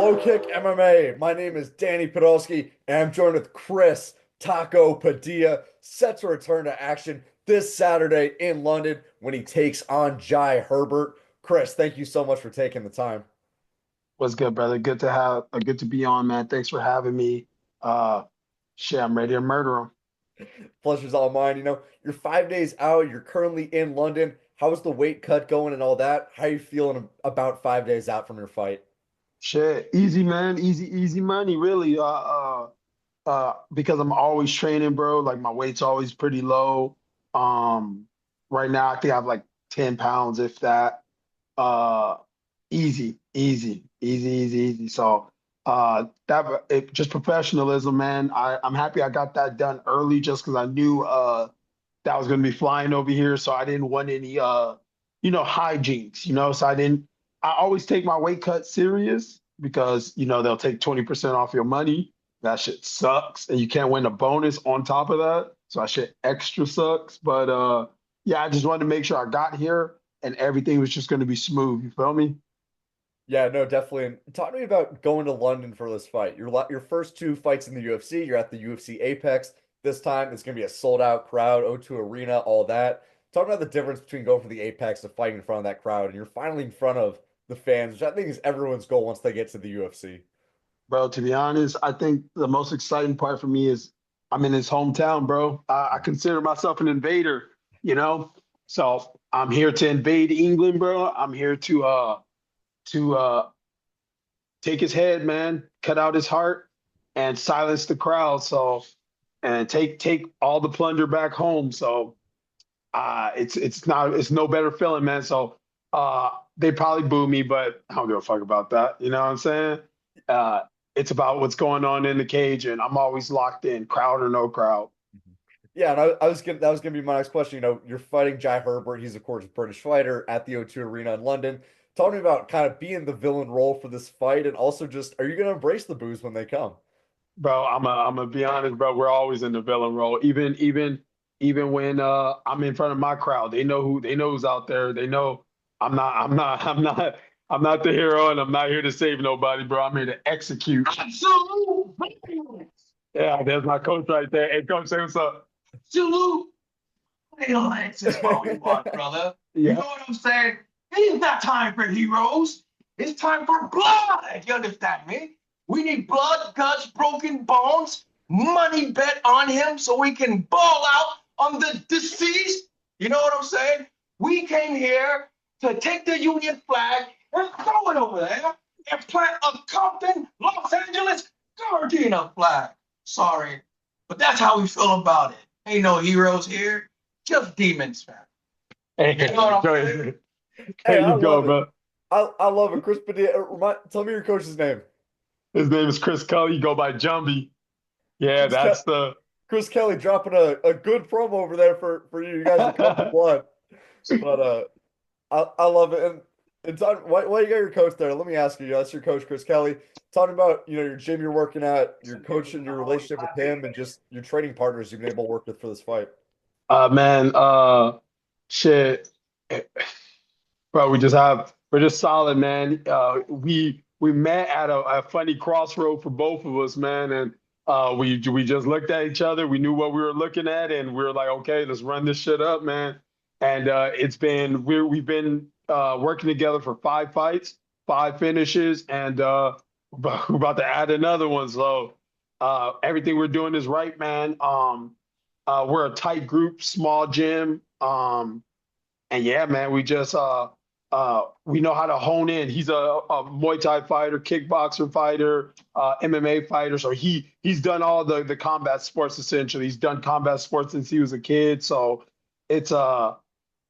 Low Kick MMA. My name is Danny Podolsky, and I'm joined with Chris Taco Padilla, set to return to action this Saturday in London when he takes on Jai Herbert. Chris, thank you so much for taking the time. What's good, brother? Good to be on, man. Thanks for having me. Uh, I'm ready to murder him. Pleasure's all mine. You're 5 days out. You're currently in London. How's the weight cut going and all that? How are you feeling about 5 days out from your fight? Shit, easy, man. Easy money, really. Because I'm always training, bro. Like my weight's always pretty low. Um, right now I think I have like 10 pounds, if that. Uh, easy. So, just professionalism, man. I'm happy I got that done early, just because I knew that was going to be flying over here, so I didn't want any hijinks, so I always take my weight cut serious because they'll take 20% off your money. That shit sucks, and you can't win a bonus on top of that, so that shit extra sucks. But yeah, I just wanted to make sure I got here and everything was just going to be smooth. You feel me? Yeah, no, definitely. And talk to me about going to London for this fight. Your first two fights in the UFC, you're at the UFC Apex. This time it's going to be a sold out crowd, O2 Arena, all that. Talk about the difference between going for the Apex and fighting in front of that crowd, and you're finally in front of the fans, which I think is everyone's goal once they get to the UFC. Bro, to be honest, I think the most exciting part for me is I'm in his hometown, bro. I consider myself an invader, you know? So I'm here to invade England, bro. I'm here to take his head, man, cut out his heart, and silence the crowd. So and take all the plunder back home. So it's no better feeling, man. So they probably boo me, but I don't give a fuck about that. You know what I'm saying? Uh, it's about what's going on in the cage, and I'm always locked in, crowd or no crowd. Yeah, and I was gonna that was gonna be my next question. You're fighting Jai Herbert. He's of course a British fighter at the O2 Arena in London. Talk to me about kind of being the villain role for this fight, and also just are you gonna embrace the boos when they come? Bro, I'm gonna be honest, bro. We're always in the villain role. Even when I'm in front of my crowd, they know who's out there. They know I'm not the hero, and I'm not here to save nobody, bro. I'm here to execute. Absolute Yeah, there's my coach right there. Hey, coach, say what's up. absolute violence is what we want, brother. You Yeah, know what I'm saying? It ain't got time for heroes. It's time for blood. You understand me? We need blood, guts, broken bones, money bet on him so we can ball out on the deceased. You know what I'm saying? We came here to take the Union flag and throw it over there and plant a Compton, Los Angeles, Gardena flag. Sorry, but that's how we feel about it. Ain't no heroes here, just demons, man. hey, You know what I'm go saying? ahead. Hey, There I you go, love it. bro. I love it. Chris Padilla, tell me your coach's name. His name is Chris Cully. You go by Jumbie. Yeah, Chris, Ke- that's the. Chris Kelly dropping a good promo over there for you. You guys are Compton blood, but I love it. And talk, why you got your coach there? Let me ask you. That's your coach, Chris Kelly. Talking about your gym you're working at, your coach and your relationship with him, and just your training partners you've been able to work with for this fight. Man, shit, bro. We're just solid, man. We met at a funny crossroad for both of us, man, and we just looked at each other. We knew what we were looking at, and we were like, okay, let's run this shit up, man. And we've been working together for 5 fights, 5 finishes, and we're about to add another one. So everything we're doing is right, man. We're a tight group, small gym. And yeah, man, we know how to hone in. He's a Muay Thai fighter, kickboxer fighter, MMA fighter. So he's done all the combat sports essentially. He's done combat sports since he was a kid. So it's uh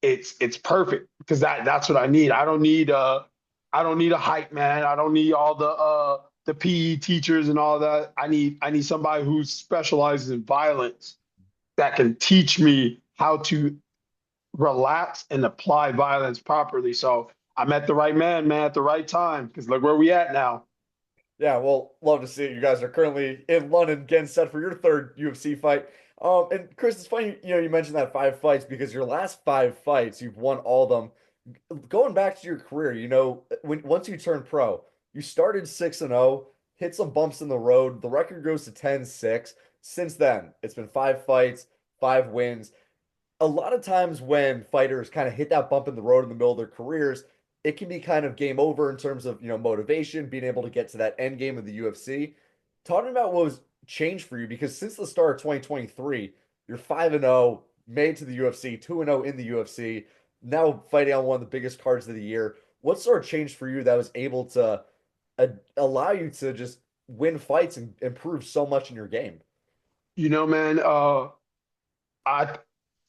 it's perfect because that's what I need. I don't need a hype man. I don't need all the PE teachers and all that. I need somebody who specializes in violence that can teach me how to relax and apply violence properly. So I met the right man, at the right time. Because look where we at now. Yeah, well, love to see it. You guys are currently in London getting set for your third UFC fight. And Chris, it's funny, you mentioned that 5 fights because your last 5 fights, you've won all of them. Going back to your career, when once you turned pro, You started 6-0, hit some bumps in the road. The record goes to 10-6. Since then, it's been 5 fights, 5 wins. A lot of times when fighters kind of hit that bump in the road in the middle of their careers, it can be kind of game over in terms of, motivation, being able to get to that end game of the UFC. Talking about what was changed for you, because since the start of 2023, you're 5-0, made to the UFC, 2-0 in the UFC, now fighting on one of the biggest cards of the year. What sort of changed for you that was able to allow you to just win fights and improve so much in your game? Man, I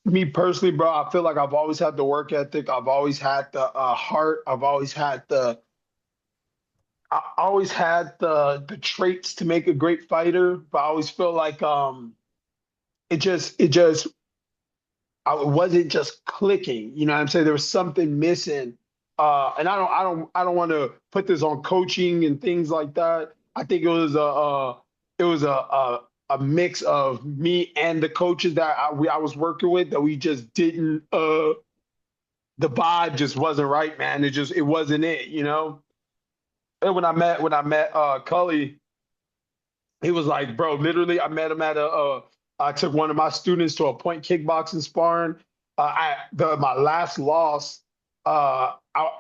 me personally, bro, I feel like I've always had the work ethic. I've always had the heart. I always had the traits to make a great fighter. But I always feel like it just it wasn't just clicking. You know what I'm saying? There was something missing. And I don't want to put this on coaching and things like that. I think it was a mix of me and the coaches that I was working with, that we just didn't the vibe just wasn't right, man. It wasn't it. And when I met Cully, he was like, bro, literally, I met him at I took one of my students to a point kickboxing sparring. My last loss, I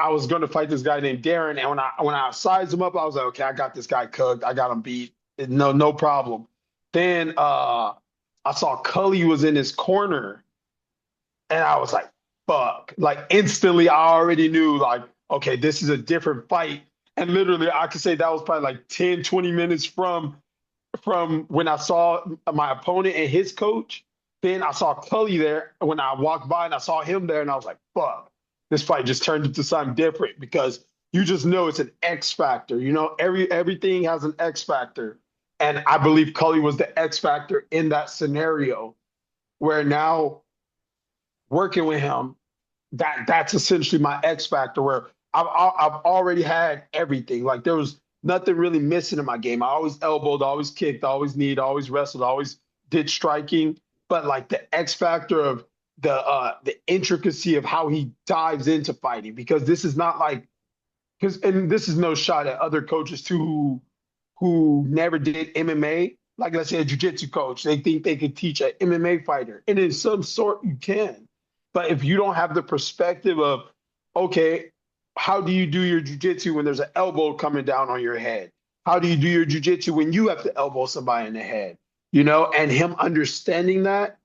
was going to fight this guy named Darren, and when I sized him up, I was like, okay, I got this guy cooked. I got him beat. No problem. Then I saw Cully was in his corner, and I was like, fuck. Like instantly, I already knew, like, okay, this is a different fight. And literally, I could say that was probably like 10, 20 minutes from when I saw my opponent and his coach. Then I saw Cully there when I walked by, and I saw him there, and I was like, fuck, this fight just turned into something different, because you just know it's an X factor. Everything has an X factor. And I believe Cully was the X factor in that scenario, where now working with him, that's essentially my X factor, where I've already had everything. Like there was nothing really missing in my game. I always elbowed, always kicked, always kneed, always wrestled, always did striking. But like the X factor of the intricacy of how he dives into fighting, because this is not like, and this is no shot at other coaches too who never did MMA. Like let's say a jiu-jitsu coach, they think they could teach an MMA fighter, and in some sort you can. But if you don't have the perspective of, okay, how do you do your jiu-jitsu when there's an elbow coming down on your head? How do you do your jiu-jitsu when you have to elbow somebody in the head? And him understanding that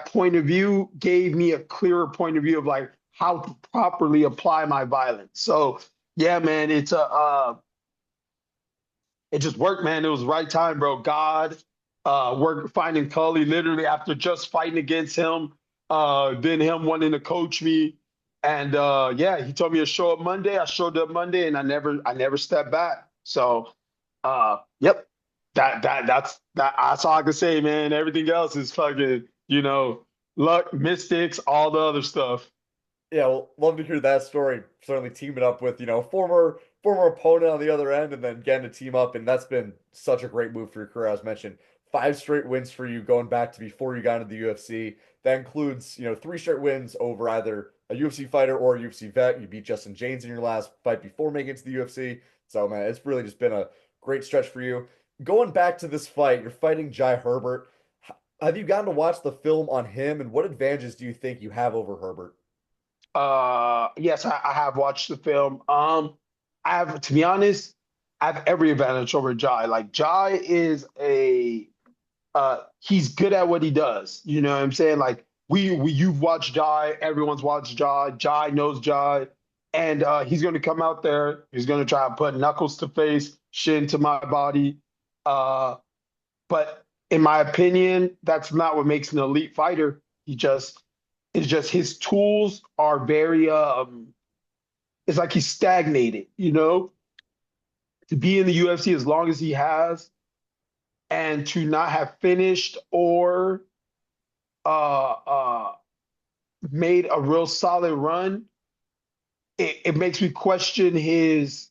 point of view gave me a clearer point of view of like how to properly apply my violence. So yeah, man, it just worked, man. It was the right time, bro. God worked finding Cully literally after just fighting against him, then him wanting to coach me. And yeah, he told me to show up Monday. I showed up Monday, and I never stepped back. So yep. That's all I can say, man. Everything else is fucking, luck, mystics, all the other stuff. Yeah, well, love to hear that story. Certainly teaming up with, former opponent on the other end, and then getting to team up, and that's been such a great move for your career. As mentioned, 5 straight wins for you going back to before you got into the UFC. That includes, 3 straight wins over either a UFC fighter or a UFC vet. You beat Justin James in your last fight before making it to the UFC. So, man, it's really just been a great stretch for you. Going back to this fight, you're fighting Jai Herbert. Have you gotten to watch the film on him, and what advantages do you think you have over Herbert? Yes, I have watched the film. To be honest, I have every advantage over Jai. Like Jai is he's good at what he does. You know what I'm saying? Like you've watched Jai, everyone's watched Jai. Jai knows Jai, and he's going to come out there. He's going to try to put knuckles to face, shin to my body. But in my opinion, that's not what makes an elite fighter. It's just his tools are very it's like he's stagnated, to be in the UFC as long as he has, and to not have finished or made a real solid run. It makes me question his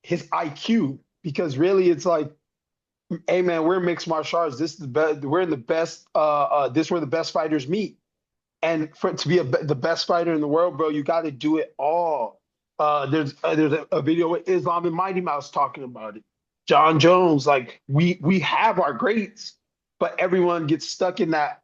IQ, because really it's like, hey man, we're mixed martial arts. This is the best. We're in the best. This is where the best fighters meet. And to be the best fighter in the world, bro, you got to do it all. There's a video with Islam and Mighty Mouse talking about it. John Jones, like we have our greats, but everyone gets stuck in that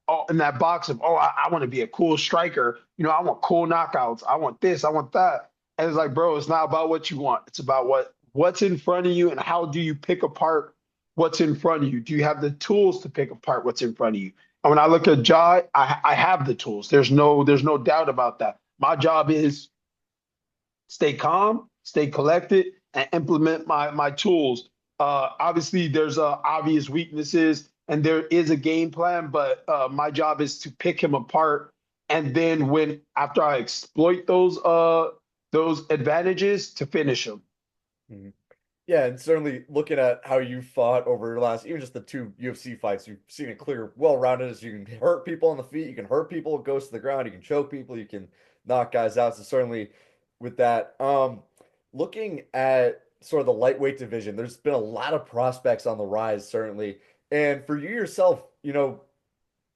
box of, oh, I want to be a cool striker. You know, I want cool knockouts. I want this. I want that. And it's like, bro, it's not about what you want. It's about what's in front of you and how do you pick apart what's in front of you. Do you have the tools to pick apart what's in front of you? And when I look at Jai, I have the tools. There's no doubt about that. My job is stay calm, stay collected, and implement my tools. Obviously, there's obvious weaknesses, and there is a game plan, but my job is to pick him apart. And then when after I exploit those advantages, to finish him. Mhm. Yeah, and certainly looking at how you fought over your last, even just the two UFC fights, you've seen it clear, well-rounded as you can hurt people on the feet, you can hurt people, it goes to the ground, you can choke people, you can knock guys out. So certainly with that, looking at sort of the lightweight division, there's been a lot of prospects on the rise, certainly. And for you yourself,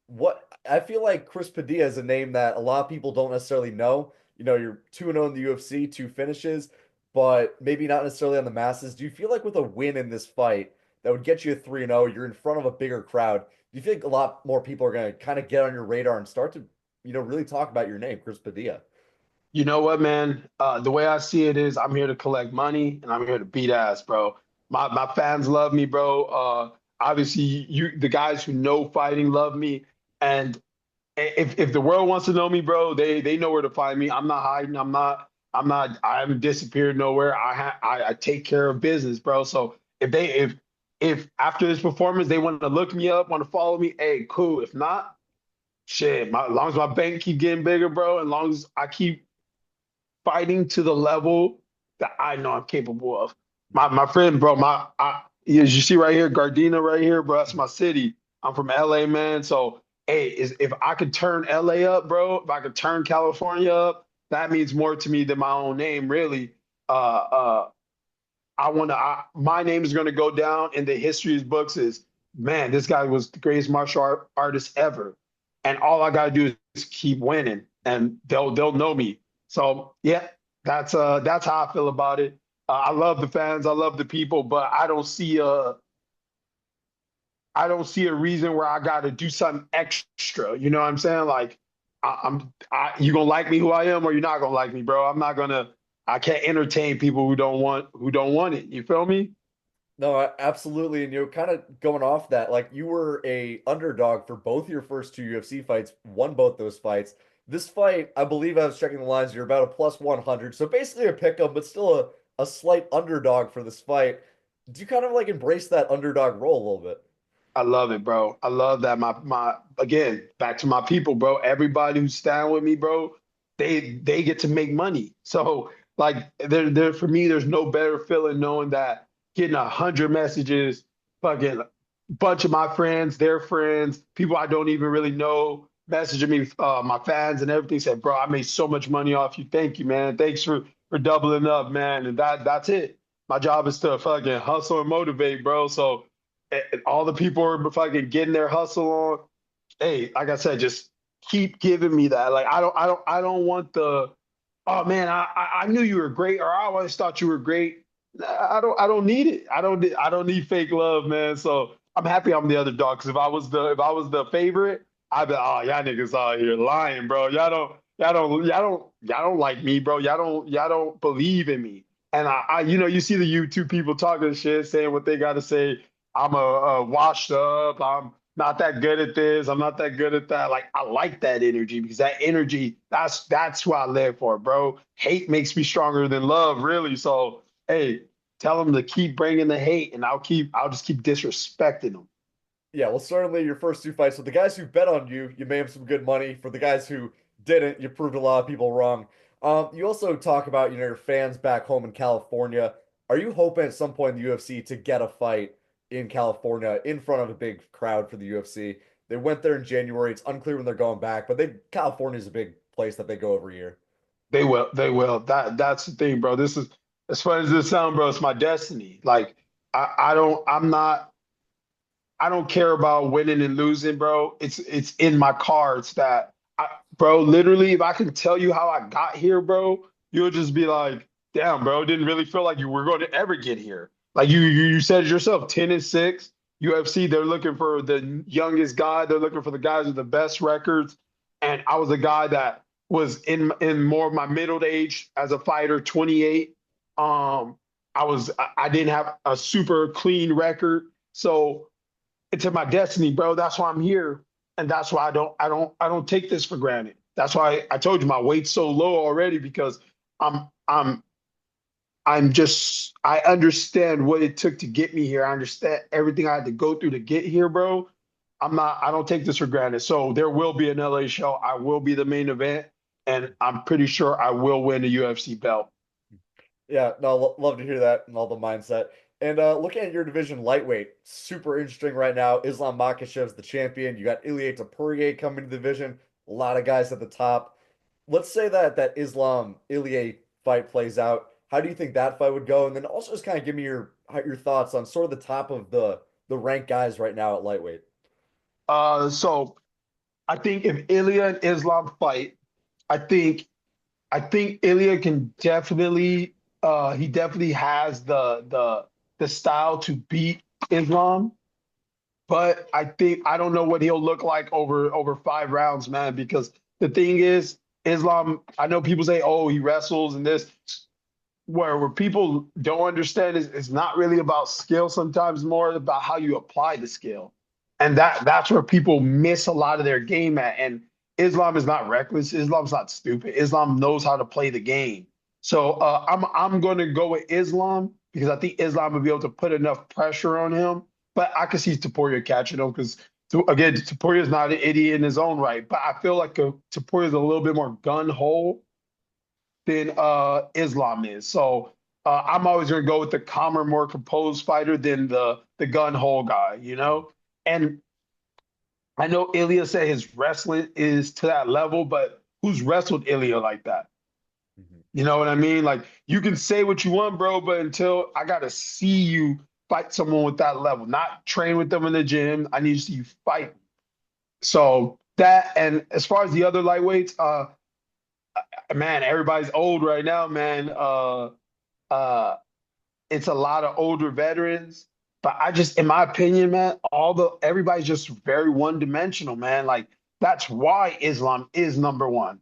what I feel like Chris Padilla is a name that a lot of people don't necessarily know. You're 2-0 in the UFC, two finishes, but maybe not necessarily on the masses. Do you feel like with a win in this fight that would get you a 3-0, you're in front of a bigger crowd? Do you think a lot more people are going to kind of get on your radar and start to, really talk about your name, Chris Padilla? You know what, man? The way I see it is, I'm here to collect money and I'm here to beat ass, bro. My fans love me, bro. Obviously, the guys who know fighting love me, and if the world wants to know me, bro, they know where to find me. I'm not hiding. I haven't disappeared nowhere. I take care of business, bro. So if after this performance they want to look me up, want to follow me, hey, cool. If not, shit. As long as my bank keep getting bigger, bro, and as long as I keep fighting to the level that I know I'm capable of. My friend, bro, as you see right here, Gardena right here, bro, that's my city. I'm from LA, man. So, hey, if I could turn LA up, bro, if I could turn California up, that means more to me than my own name, really. Uh, uh, my name is gonna go down in the history books as, man, this guy was the greatest artist ever, and all I gotta do is keep winning, and they'll know me. So yeah, that's how I feel about it. I love the fans, I love the people, but I don't see a reason where I got to do something extra. You know what I'm saying? Like, you gonna like me who I am, or you're not gonna like me, bro. I can't entertain people who don't want it. You feel me? No, absolutely. And kind of going off that, like you were a underdog for both your first two UFC fights, won both those fights. This fight, I believe I was checking the lines, you're about a plus 100. So basically a pickup, but still a slight underdog for this fight. Do you kind of like embrace that underdog role a little bit? I love it, bro. I love that. My again, back to my people, bro. Everybody who's standing with me, bro, they get to make money. So like there for me, there's no better feeling knowing that getting 100 messages, fucking bunch of my friends, their friends, people I don't even really know, messaging me, my fans and everything said, bro, I made so much money off you. Thank you, man. Thanks for doubling up, man. And that's it. My job is to fucking hustle and motivate, bro. So and all the people are fucking getting their hustle on. Hey, like I said, just keep giving me that. Like I don't want the, oh man, I knew you were great, or I always thought you were great. I don't need it. I don't need fake love, man. So I'm happy I'm the underdog. Because if I was the favorite, I'd be, oh, y'all niggas out here lying, bro. Y'all don't like me, bro. Y'all don't believe in me. And you see the YouTube people talking shit, saying what they got to say. I'm a washed up. I'm not that good at this. I'm not that good at that. Like, I like that energy, because that energy, that's who I live for, bro. Hate makes me stronger than love, really. So, hey, tell them to keep bringing the hate, and I'll just keep disrespecting them. Yeah, well, certainly your first two fights. So the guys who bet on you, you may have some good money. For the guys who didn't, you proved a lot of people wrong. You also talk about, your fans back home in California. Are you hoping at some point in the UFC to get a fight in California in front of a big crowd for the UFC? They went there in January. It's unclear when they're going back, but California is a big place that they go every year. They will. They will. That's the thing, bro. This is, as far as this sound, bro. It's my destiny. Like, I don't. I'm not. I don't care about winning and losing, bro. It's in my cards that, bro. Literally, if I can tell you how I got here, bro, you'll just be like, damn, bro, it didn't really feel like you were going to ever get here. Like you said it yourself, 10-6. UFC, they're looking for the youngest guy. They're looking for the guys with the best records. And I was a guy that was in more of my middle age as a fighter, 28. I didn't have a super clean record. So it's in my destiny, bro. That's why I'm here. And that's why I don't take this for granted. That's why I told you my weight's so low already because I'm I'm I understand what it took to get me here. I understand everything I had to go through to get here, bro. I don't take this for granted. So there will be an LA show. I will be the main event, and I'm pretty sure I will win a UFC belt. Yeah, no, love to hear that and all the mindset. And looking at your division lightweight, super interesting right now. Islam Makhachev's the champion. You got Ilia Topuria coming to the division. A lot of guys at the top. Let's say that Islam Ilia fight plays out. How do you think that fight would go? And then also just kind of give me your thoughts on sort of the top of the ranked guys right now at lightweight. So I think if Ilya and Islam fight, I think I think Ilya can definitely he definitely has the style to beat Islam, but I don't know what he'll look like over 5 rounds, man, because the thing is Islam, I know people say, oh, he wrestles and this where people don't understand is it's not really about skill, sometimes more about how you apply the skill. And that's where people miss a lot of their game at. And Islam is not reckless. Islam's not stupid. Islam knows how to play the game. So I'm going to go with Islam because I think Islam will be able to put enough pressure on him. But I could see Taporia catching him because again, Taporia is not an idiot in his own right. But I feel like Taporia is a little bit more gun ho than Islam is. So I'm always going to go with the calmer, more composed fighter than the gun hole guy, you know. And I know Ilya said his wrestling is to that level, but who's wrestled Ilya like that? Mhm. You know what I mean? Like you can say what you want, bro, but until I gotta see you fight someone with that level, not train with them in the gym. I need to see you fight. So that, and as far as the other lightweights, man, everybody's old right now, man. Uh, it's a lot of older veterans. But I just, in my opinion, man, everybody's just very one dimensional, man. Like that's why Islam is number one.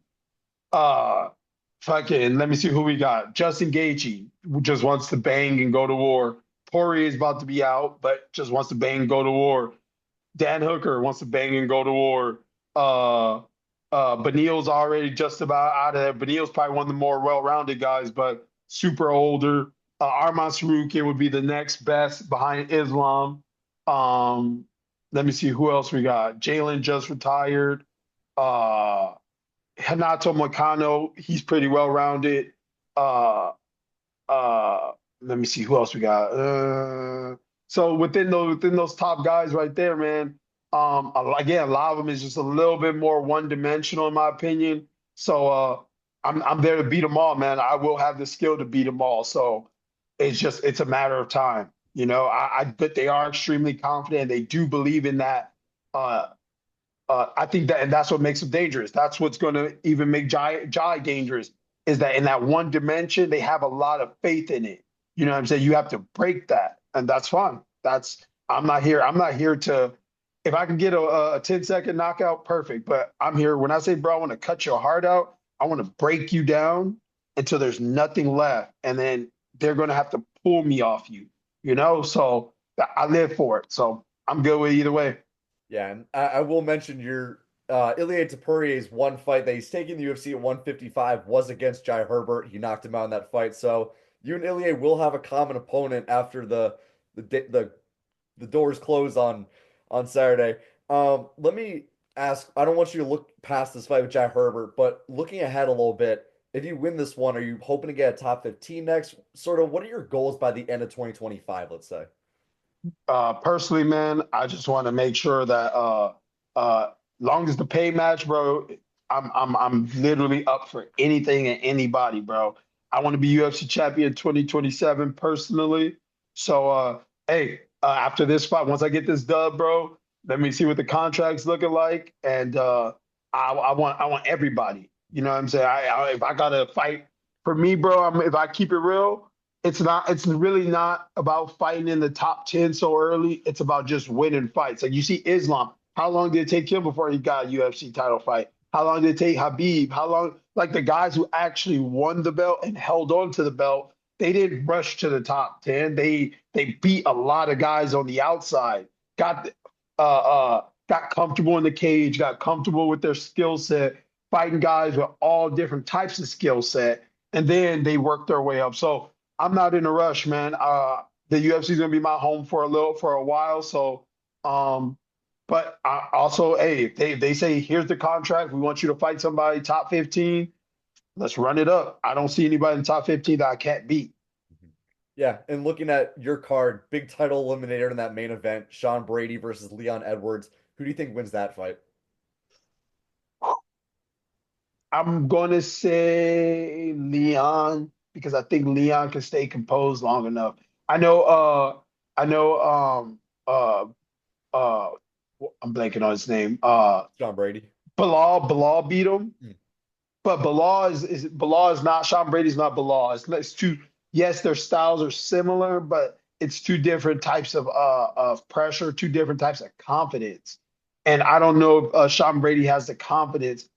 Uh, Fucking, let me see who we got. Justin Gaethje, who just wants to bang and go to war. Poirier is about to be out, but just wants to bang and go to war. Dan Hooker wants to bang and go to war. Uh, Beneil's already just about out of there. Beneil's probably one of the more well-rounded guys, but super older. Arman Sarukian would be the next best behind Islam. Um, Let me see who else we got. Jalen just retired. Uh, Hanato Moicano, he's pretty well-rounded. Uh, Let me see who else we got. So within those top guys right there, man. Again, a lot of them is just a little bit more one-dimensional in my opinion. So I'm there to beat them all, man. I will have the skill to beat them all. So it's a matter of time. You know, I bet they are extremely confident. They do believe in that. Uh, I think that, and that's what makes them dangerous. That's what's going to even make Jai dangerous, is that in that one dimension, they have a lot of faith in it. You know what I'm saying? You have to break that, and that's fun. I'm not here. I'm not here to, if I can get a 10-second knockout, perfect. But I'm here, when I say, bro, I want to cut your heart out, I want to break you down until there's nothing left. And then they're going to have to pull me off you, you know? So I live for it. So I'm good with either way. Yeah, and I will mention your Ilia Topuria's one fight that he's taking the UFC at 155 was against Jai Herbert. He knocked him out in that fight. So you and Ilia will have a common opponent after the the doors close on Saturday. Let me ask. I don't want you to look past this fight with Jai Herbert, but looking ahead a little bit, if you win this one, are you hoping to get a top 15 next? Sort of, what are your goals by the end of 2025? Let's say. Personally, man, I just want to make sure that long as the pay match, bro, I'm literally up for anything and anybody, bro. I want to be UFC champion 2027 personally. So hey, after this fight, once I get this dub, bro, let me see what the contract's looking like. And I want everybody. You know what I'm saying? If I gotta fight for me, bro, if I keep it real, it's really not about fighting in the top 10 so early. It's about just winning fights. Like you see Islam, how long did it take him before he got a UFC title fight? How long did it take Habib? How long, like the guys who actually won the belt and held on to the belt, they didn't rush to the top 10. They beat a lot of guys on the outside, got got comfortable in the cage, got comfortable with their skill set, fighting guys with all different types of skill set, and then they work their way up. So I'm not in a rush, man. The UFC is gonna be my home for a while. So, but I also, hey, if they say here's the contract, we want you to fight somebody top 15, let's run it up. I don't see anybody in the top 15 that I can't beat. Yeah, and looking at your card, big title eliminator in that main event, Sean Brady versus Leon Edwards. Who do you think wins that fight? I'm gonna say Leon because I think Leon can stay composed long enough. I know I know uh uh I'm blanking on his name. Sean Brady. Bilal beat him, Hmm. but Bilal is not Sean Brady's not Bilal. It's two, yes, their styles are similar, but it's two different types of pressure, two different types of confidence. And I don't know if Sean Brady has the confidence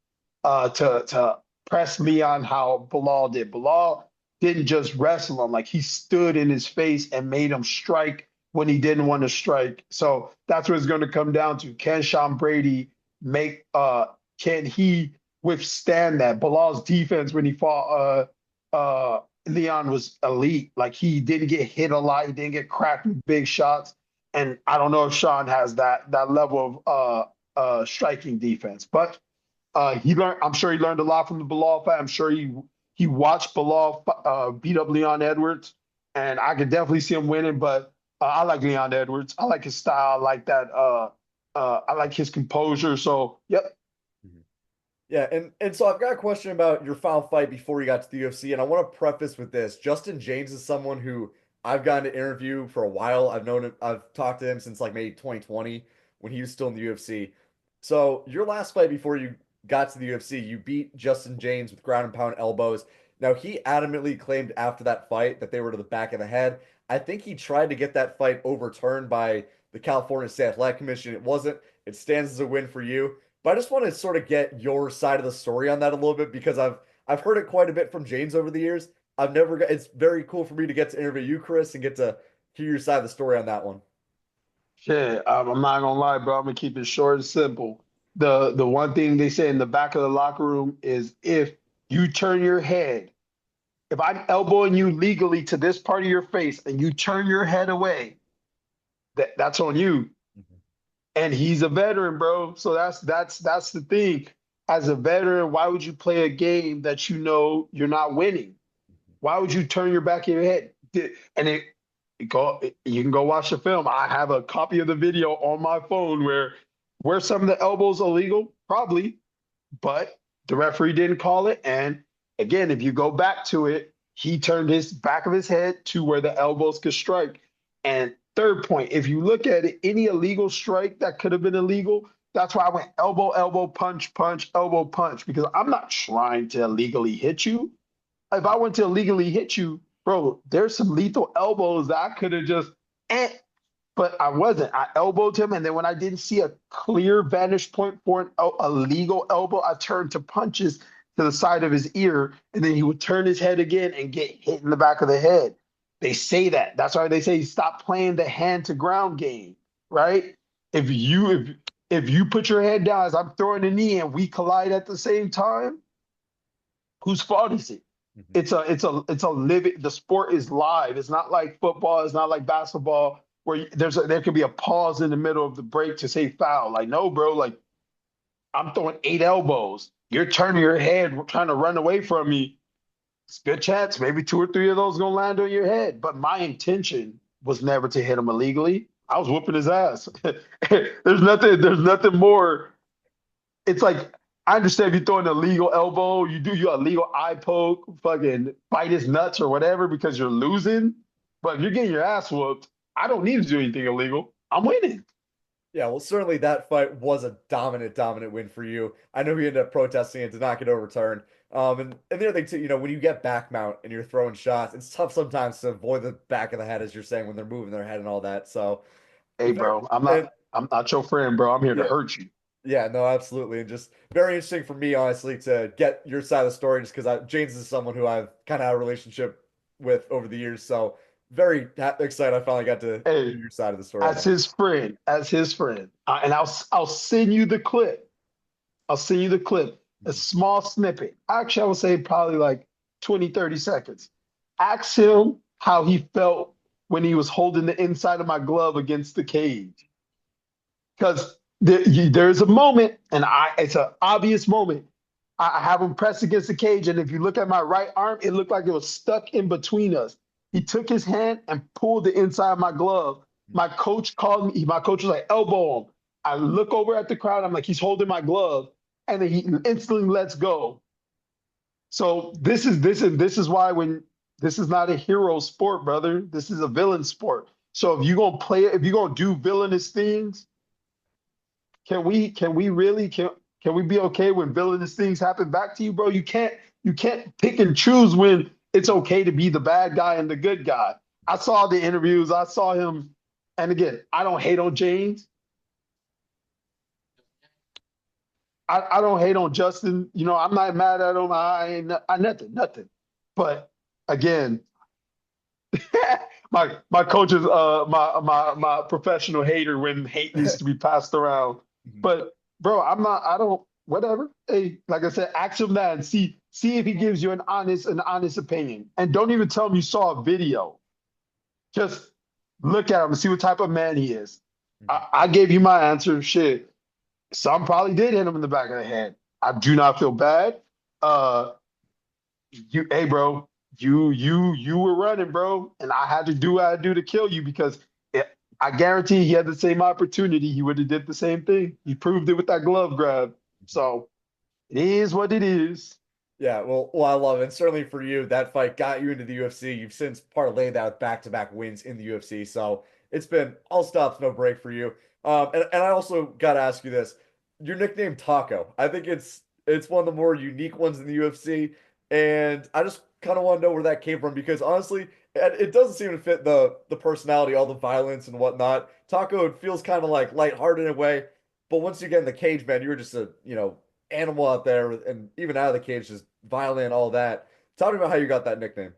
to press me on how Bilal did. Bilal didn't just wrestle him, like he stood in his face and made him strike when he didn't want to strike. So that's what it's going to come down to. Can Sean Brady make can he withstand that? Bilal's defense when he fought Leon was elite. Like he didn't get hit a lot, he didn't get cracked with big shots. And I don't know if Sean has that level of striking defense, but he learned. I'm sure he learned a lot from the Bilal fight. I'm sure he watched Bilal beat up Leon Edwards, and I could definitely see him winning. But I like Leon Edwards. I like his style. I like that. I like his composure. So, yep. Mhm. Yeah, and so I've got a question about your final fight before you got to the UFC, and I want to preface with this. Justin James is someone who I've gotten to interview for a while. I've known him, I've talked to him since like maybe 2020 when he was still in the UFC. So your last fight before you got to the UFC, you beat Justin James with ground and pound elbows. Now he adamantly claimed after that fight that they were to the back of the head. I think he tried to get that fight overturned by the California State Athletic Commission. It wasn't. It stands as a win for you. But I just want to sort of get your side of the story on that a little bit because I've heard it quite a bit from James over the years. I've never got, it's very cool for me to get to interview you, Chris, and get to hear your side of the story on that one. Shit, I'm not gonna lie, bro. I'm gonna keep it short and simple. The one thing they say in the back of the locker room is if you turn your head, if I'm elbowing you legally to this part of your face and you turn your head away, that's on you. Mhm. And he's a veteran, bro. So that's the thing. As a veteran, why would you play a game that you know you're not winning? Why would you turn your back of your head? And you can go watch the film. I have a copy of the video on my phone where some of the elbows illegal, probably, but the referee didn't call it. And again, if you go back to it, he turned his back of his head to where the elbows could strike. And third point, if you look at it, any illegal strike that could have been illegal, that's why I went elbow, elbow, punch, punch, elbow, punch, because I'm not trying to illegally hit you. If I went to illegally hit you, bro, there's some lethal elbows that I could have just, eh, but I wasn't. I elbowed him, and then when I didn't see a clear vantage point for a legal elbow, I turned to punches to the side of his ear, and then he would turn his head again and get hit in the back of the head. They say that. That's why they say stop playing the hand to ground game, right? If you put your head down as I'm throwing a knee and we collide at the same time, whose fault is it? Mhm. It's a living. The sport is live. It's not like football. It's not like basketball where there could be a pause in the middle of the break to say foul. Like no, bro. Like I'm throwing 8 elbows. You're turning your head, trying to run away from me. It's a good chance. Maybe 2 or 3 of those gonna land on your head. But my intention was never to hit him illegally. I was whooping his ass. There's nothing. There's nothing more. It's like I understand if you throw an illegal elbow, you do your illegal eye poke, fucking bite his nuts or whatever because you're losing. But if you're getting your ass whooped, I don't need to do anything illegal. I'm winning. Yeah, well, certainly that fight was a dominant win for you. I know you ended up protesting it, did not get overturned. And the other thing too, when you get back mount and you're throwing shots, it's tough sometimes to avoid the back of the head, as you're saying, when they're moving their head and all that. So, Hey, very, bro, I'm and not I'm not your friend, bro. I'm here to yeah, hurt you. yeah, no, absolutely. And just very interesting for me, honestly, to get your side of the story, just because James is someone who I've kind of had a relationship with over the years. So very excited I finally got to hear Hey, your side of the story on as that. his friend, and I'll send you the clip. I'll send you the clip, a small snippet. Actually, I would say probably like 20, 30 seconds. Ask him how he felt when he was holding the inside of my glove against the cage. Because there's a moment, and it's an obvious moment. I have him pressed against the cage, and if you look at my right arm, it looked like it was stuck in between us. He took his hand and pulled the inside of my glove. My coach called me. My coach was like, elbow him. I look over at the crowd. I'm like, he's holding my glove, and then he instantly lets go. So this is why when this is not a hero sport, brother. This is a villain sport. So if you're gonna play it, if you're gonna do villainous things, can we be okay when villainous things happen back to you, bro? You can't pick and choose when it's okay to be the bad guy and the good guy. I saw the interviews, I saw him, and again, I don't hate on James. I don't hate on Justin. I'm not mad at him. I ain't nothing. But again, my coach is my professional hater when hate needs to be passed around. Mhm. But bro, I don't whatever. Hey, like I said, ask him that and see if he gives you an honest opinion. And don't even tell him you saw a video. Just look at him and see what type of man he is. Mhm. I gave you my answer. Shit. Some probably did hit him in the back of the head. I do not feel bad. Uh hey bro, you were running, bro, and I had to do what I had to do to kill you because I guarantee he had the same opportunity. He would have did the same thing. He proved it with that glove grab. So it is what it is. Yeah, well, I love it. And certainly for you, that fight got you into the UFC. You've since parlayed that with back-to-back wins in the UFC. So it's been all stops, no break for you. And I also got to ask you this. Your nickname Taco. I think it's one of the more unique ones in the UFC. And I just kind of want to know where that came from because honestly, it doesn't seem to fit the personality, all the violence and whatnot. Taco, it feels kind of like lighthearted in a way. But once you get in the cage, man, you're just a, animal out there and even out of the cage, just violent and all that. Tell me about how you got that nickname.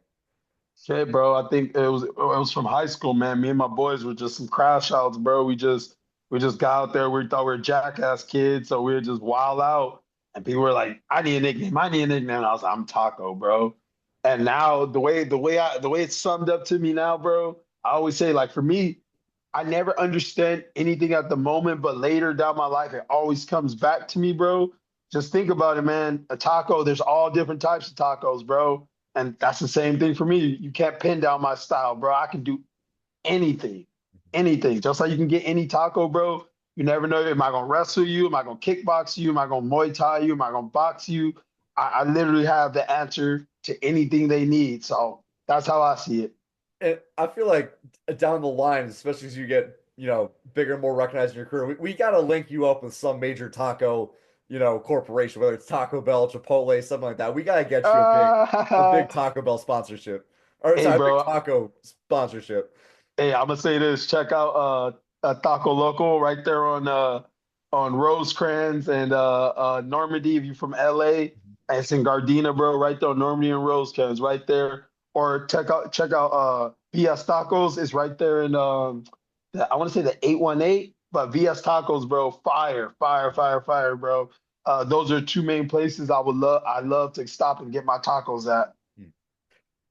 Okay, bro. I think it was from high school, man. Me and my boys were just some crash outs, bro. We just got out there. We thought we were jackass kids, so we were just wild out. And people were like, "I need a nickname. I need a nickname." And I was like, "I'm Taco, bro." And now the way it's summed up to me now, bro. I always say like for me, I never understand anything at the moment, but later down my life, it always comes back to me, bro. Just think about it, man. A taco, there's all different types of tacos, bro. And that's the same thing for me. You can't pin down my style, bro. I can do anything, anything. Just like you can get any taco, bro. You never know. Am I gonna wrestle you? Am I gonna kickbox you? Am I gonna Muay Thai you? Am I gonna box you? I literally have the answer to anything they need. So that's how I see it. And I feel like down the line, especially as you get, bigger and more recognized in your career, we got to link you up with some major taco, corporation, whether it's Taco Bell, Chipotle, something like that. We got to get you a big Uh, Taco Bell sponsorship. Or hey, sorry, a big bro. taco sponsorship. Hey, I'm gonna say this. Check out Taco Loco right there on Rosecrans and Normandy. If you're from LA, it's in Gardena, bro. Right there on Normandy and Rosecrans, right there. Or check out VS Tacos. It's right there in I want to say the 818, but VS Tacos, bro. Fire, fire, fire, fire, bro. Those are two main places I love to stop and get my tacos at.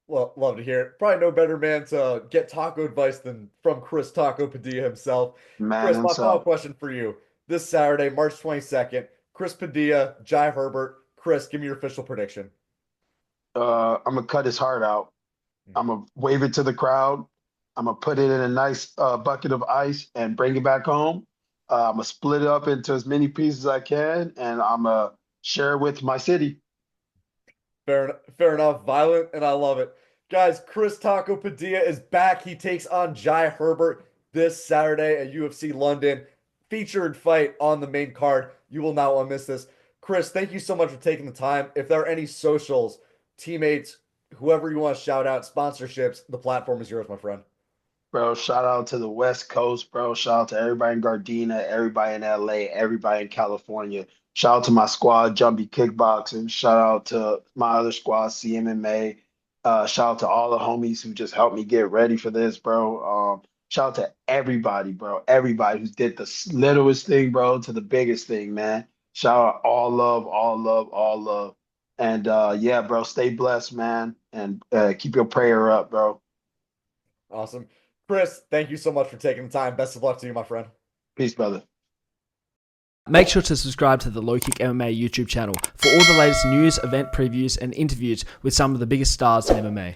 Well, love to hear it. Probably no better man to get taco advice than from Chris Taco Padilla himself. Man Chris, my final himself. question for you. This Saturday, March 22nd, Chris Padilla, Jai Herbert. Chris, give me your official prediction. I'm gonna cut his heart out. I'm gonna wave it to the crowd. I'm gonna put it in a nice bucket of ice and bring it back home. I'm gonna split it up into as many pieces as I can, and I'm gonna share it with my city. Fair enough. Violent, and I love it. Guys, Chris Taco Padilla is back. He takes on Jai Herbert this Saturday at UFC London. Featured fight on the main card. You will not want to miss this. Chris, thank you so much for taking the time. If there are any socials, teammates, whoever you want to shout out, sponsorships, the platform is yours, my friend. Bro, shout out to the West Coast, bro. Shout out to everybody in Gardena, everybody in LA, everybody in California. Shout out to my squad, Jumpy Kickboxing. Shout out to my other squad, CMMA. Shout out to all the homies who just helped me get ready for this, bro. Shout out to everybody, bro. Everybody who did the littlest thing, bro, to the biggest thing, man. Shout out all love, all love, all love. And yeah, bro, stay blessed, man. And keep your prayer up, bro. Awesome. Chris, thank you so much for taking the time. Best of luck to you, my friend. Peace, brother. Make sure to subscribe to the LowKick MMA YouTube channel for all the latest news, event previews, and interviews with some of the biggest stars in MMA.